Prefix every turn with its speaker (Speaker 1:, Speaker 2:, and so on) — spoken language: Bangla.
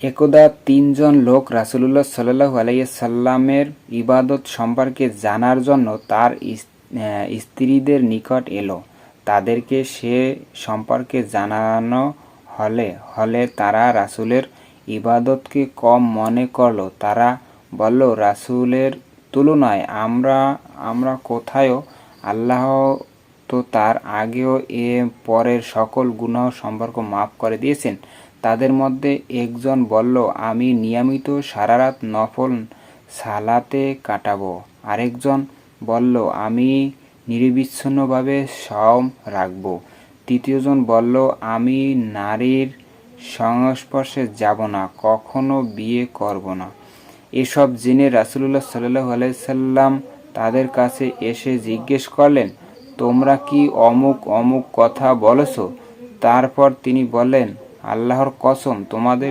Speaker 1: একদা তিনজন লোক রাসূলুল্লাহ সাল্লাল্লাহু আলাইহি সাল্লামের ইবাদত সম্পর্কে জানার জন্য তার স্ত্রীদের নিকট এলো। তাদেরকে সে সম্পর্কে জানানো হলে তারা রাসূলের ইবাদতকে কম মনে করল। তারা বলল, রাসূলের তুলনায় আমরা কোথায়? আল্লাহ তো তার আগেও এ পরের সকল গুনাহ সম্পর্ক মাফ করে দিয়েছেন। তাদের মধ্যে একজন বলল, আমি নিয়মিত সারারাত নফল সালাতে কাটাবো। আরেকজন বলল, আমি নিরবিচ্ছিন্নভাবে সাওম রাখব। তৃতীয়জন বলল, আমি নারীর সংস্পর্শে যাব না, কখনো বিয়ে করব না। এসব জেনে রাসূলুল্লাহ সাল্লাল্লাহু আলাইহি সাল্লাম তাদের কাছে এসে জিজ্ঞেস করলেন, তোমরা কি অমুক অমুক কথা বলেছ? তারপর তিনি বললেন, আল্লাহর কসম, তোমাদের